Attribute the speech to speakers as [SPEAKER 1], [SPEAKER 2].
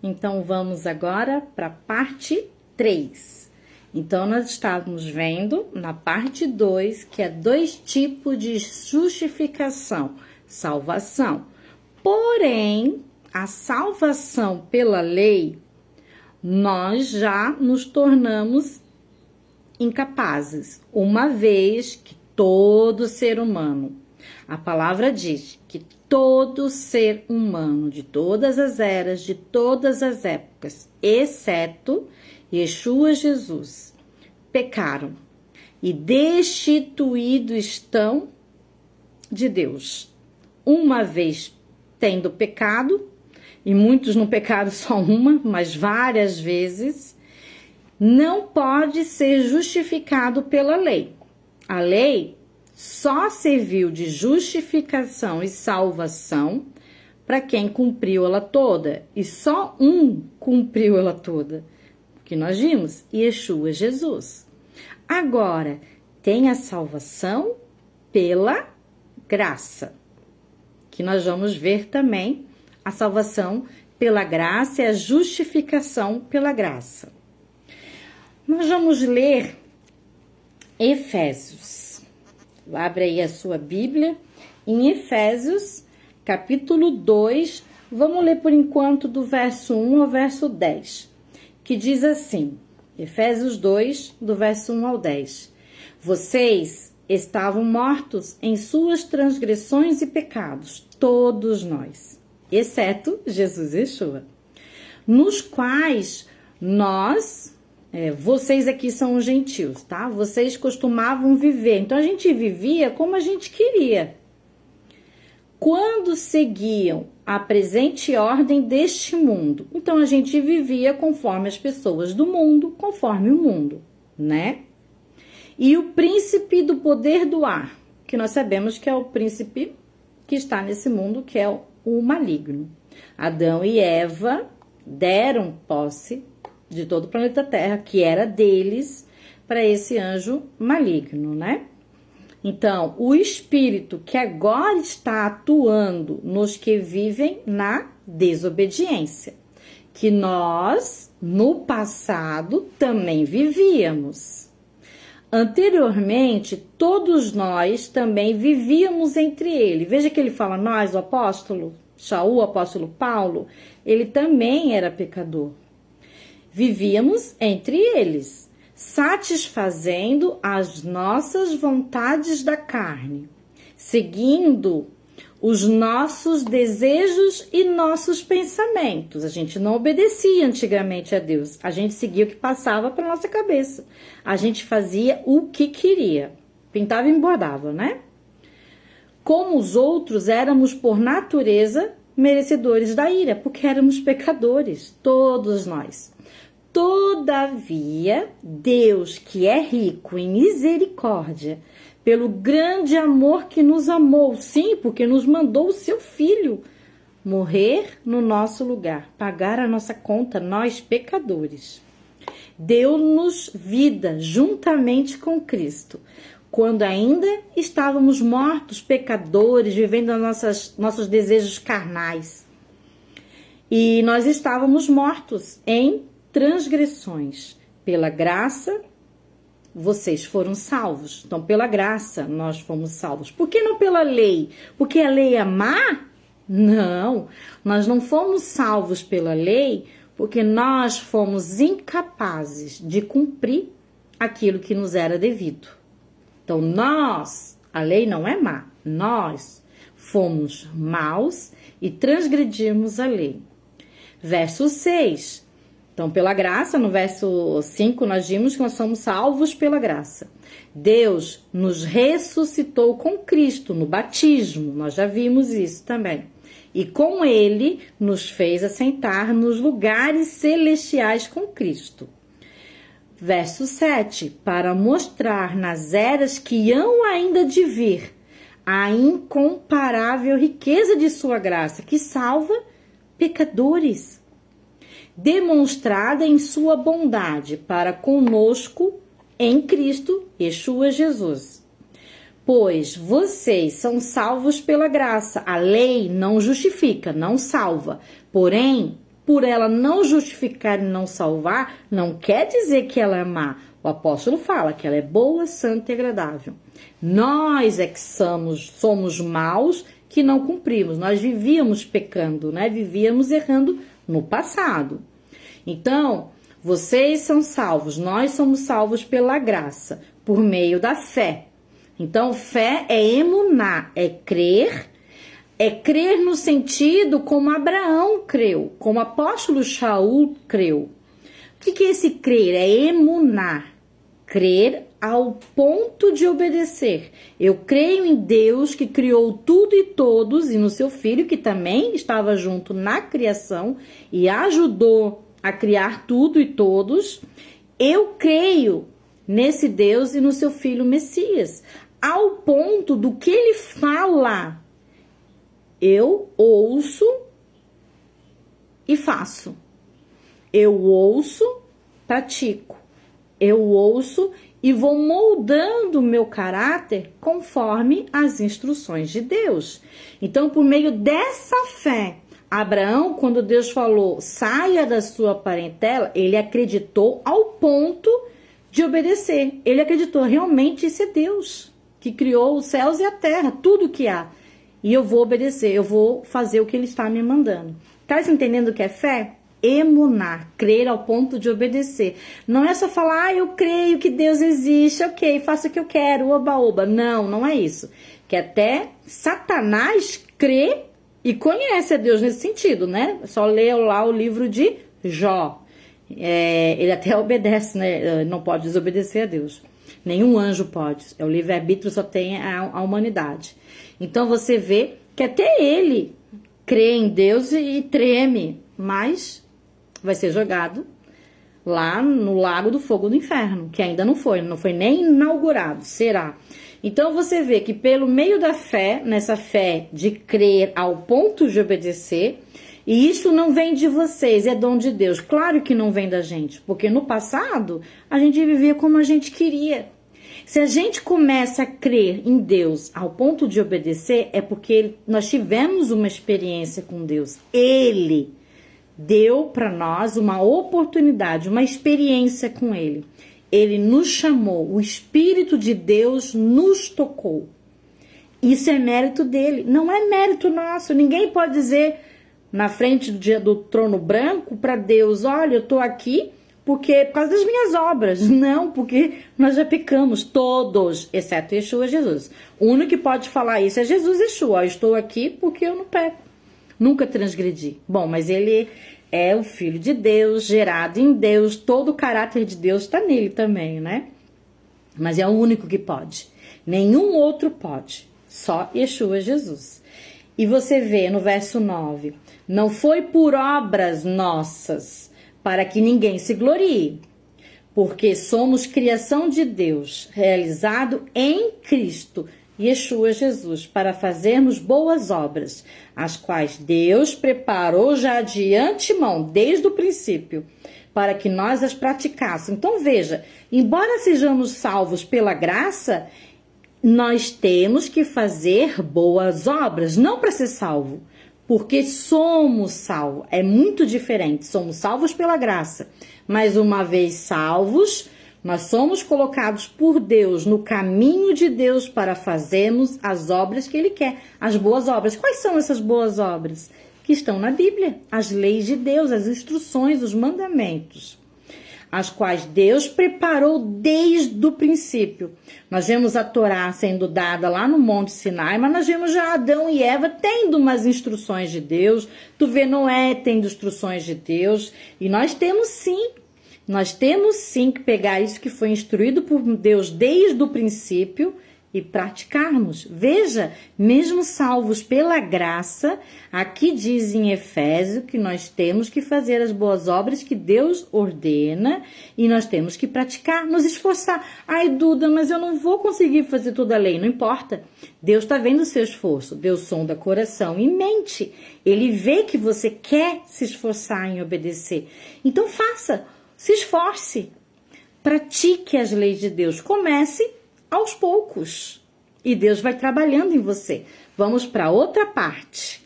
[SPEAKER 1] Então, vamos agora para a parte 3. Então, nós estávamos vendo na parte 2 que é 2 tipos de justificação, salvação. Porém, a salvação pela lei, nós já nos tornamos incapazes, uma vez que todo ser humano, a palavra diz que todo ser humano, de todas as eras, de todas as épocas, exceto Yeshua Jesus, pecaram e destituídos estão de Deus. Uma vez tendo pecado, e muitos não pecaram só uma, mas várias vezes, não pode ser justificado pela lei. A lei só serviu de justificação e salvação para quem cumpriu ela toda. E só um cumpriu ela toda, que nós vimos, Yeshua Jesus. Agora, tem a salvação pela graça, que nós vamos ver também a salvação pela graça e a justificação pela graça. Nós vamos ler Efésios. Abre aí a sua Bíblia. Em Efésios, capítulo 2, vamos ler por enquanto do verso 1 ao verso 10, que diz assim, Efésios 2, do verso 1 ao 10. Vocês estavam mortos em suas transgressões e pecados, todos nós, exceto Jesus Yeshua, nos quais vocês aqui são os gentios, tá? Vocês costumavam viver. Então, a gente vivia como a gente queria. Quando seguiam a presente ordem deste mundo. Então, a gente vivia conforme as pessoas do mundo, conforme o mundo, né? E o príncipe do poder do ar, que nós sabemos que é o príncipe que está nesse mundo, que é o maligno. Adão e Eva deram posse de todo o planeta Terra, que era deles, para esse anjo maligno, né? Então, o espírito que agora está atuando nos que vivem na desobediência, que nós, no passado, também vivíamos. Anteriormente, todos nós também vivíamos entre ele. Veja que ele fala nós, o apóstolo Shaul, o apóstolo Paulo, ele também era pecador. Vivíamos entre eles, satisfazendo as nossas vontades da carne, seguindo os nossos desejos e nossos pensamentos. A gente não obedecia antigamente a Deus, a gente seguia o que passava pela nossa cabeça. A gente fazia o que queria, pintava e bordava, né? Como os outros, éramos por natureza merecedores da ira, porque éramos pecadores, todos nós. Todavia, Deus, que é rico em misericórdia, pelo grande amor que nos amou, sim, porque nos mandou o seu Filho morrer no nosso lugar, pagar a nossa conta, nós pecadores. Deu-nos vida juntamente com Cristo, quando ainda estávamos mortos, pecadores, vivendo nossos desejos carnais. E nós estávamos mortos em transgressões. Pela graça, vocês foram salvos. Então, pela graça, nós fomos salvos. Por que não pela lei? Porque a lei é má? Não, nós não fomos salvos pela lei porque nós fomos incapazes de cumprir aquilo que nos era devido. Então, a lei não é má, nós fomos maus e transgredimos a lei. Verso 6. Então, pela graça, no verso 5, nós vimos que nós somos salvos pela graça. Deus nos ressuscitou com Cristo no batismo, nós já vimos isso também. E com Ele nos fez assentar nos lugares celestiais com Cristo. Verso 7, para mostrar nas eras que hão ainda de vir a incomparável riqueza de sua graça, que salva pecadores, demonstrada em sua bondade para conosco em Cristo Yeshua Jesus. Pois vocês são salvos pela graça. A lei não justifica, não salva. Porém, por ela não justificar e não salvar, não quer dizer que ela é má. O apóstolo fala que ela é boa, santa e agradável. Nós é que somos maus, que não cumprimos. Nós vivíamos pecando, né? Vivíamos errando no passado. Então, vocês são salvos, nós somos salvos pela graça, por meio da fé. Então, fé é emuná, é crer no sentido como Abraão creu, como o apóstolo Shaul creu. O que é esse crer? É emuná, crer ao ponto de obedecer. Eu creio em Deus que criou tudo e todos, e no seu Filho que também estava junto na criação e ajudou a criar tudo e todos. Eu creio nesse Deus e no seu Filho Messias, ao ponto do que ele fala, eu ouço e faço. Eu ouço, pratico. Eu ouço e vou moldando o meu caráter conforme as instruções de Deus. Então, por meio dessa fé, Abraão, quando Deus falou, saia da sua parentela, ele acreditou ao ponto de obedecer. Ele acreditou, realmente isso é Deus, que criou os céus e a terra, tudo que há. E eu vou obedecer, eu vou fazer o que ele está me mandando. Tá entendendo o que é fé? Emunar, crer ao ponto de obedecer. Não é só falar, eu creio que Deus existe, ok, faço o que eu quero, oba, oba. Não, não é isso. Que até Satanás crê e conhece a Deus nesse sentido, né? Só lê lá o livro de Jó. Ele até obedece, né? Não pode desobedecer a Deus. Nenhum anjo pode. O livre-arbítrio só tem a humanidade. Então você vê que até ele crê em Deus e treme, mas vai ser jogado lá no lago do fogo do inferno, que ainda não foi nem inaugurado, será. Então você vê que pelo meio da fé, nessa fé de crer ao ponto de obedecer, e isso não vem de vocês, é dom de Deus. Claro que não vem da gente, porque no passado a gente vivia como a gente queria. Se a gente começa a crer em Deus ao ponto de obedecer, é porque nós tivemos uma experiência com Deus. Ele deu para nós uma oportunidade, uma experiência com Ele. Ele nos chamou, o Espírito de Deus nos tocou. Isso é mérito dele, não é mérito nosso. Ninguém pode dizer na frente do trono branco para Deus, olha, eu estou aqui por causa das minhas obras. Não, porque nós já pecamos, todos, exceto Yeshua Jesus. O único que pode falar isso é Jesus Yeshua. Eu estou aqui porque eu não peco, nunca transgredi. Bom, mas ele é o Filho de Deus, gerado em Deus, todo o caráter de Deus está nele também, né? Mas é o único que pode. Nenhum outro pode, só Yeshua Jesus. E você vê no verso 9, não foi por obras nossas, para que ninguém se glorie, porque somos criação de Deus, realizado em Cristo, Yeshua Jesus, para fazermos boas obras, as quais Deus preparou já de antemão, desde o princípio, para que nós as praticássemos. Então veja, embora sejamos salvos pela graça, nós temos que fazer boas obras, não para ser salvo, porque somos salvos. É muito diferente, somos salvos pela graça, mas uma vez salvos, nós somos colocados por Deus no caminho de Deus para fazermos as obras que Ele quer, as boas obras. Quais são essas boas obras? Que estão na Bíblia, as leis de Deus, as instruções, os mandamentos, as quais Deus preparou desde o princípio. Nós vemos a Torá sendo dada lá no Monte Sinai, mas nós vemos já Adão e Eva tendo umas instruções de Deus, tu vê Noé tendo instruções de Deus, e nós temos sim que pegar isso que foi instruído por Deus desde o princípio e praticarmos. Veja, mesmo salvos pela graça, aqui diz em Efésios que nós temos que fazer as boas obras que Deus ordena e nós temos que praticar, nos esforçar. Ai, Duda, mas eu não vou conseguir fazer toda a lei. Não importa. Deus está vendo o seu esforço. Deus sonda coração e mente. Ele vê que você quer se esforçar em obedecer. Então faça, se esforce, pratique as leis de Deus. Comece aos poucos. E Deus vai trabalhando em você. Vamos para outra parte.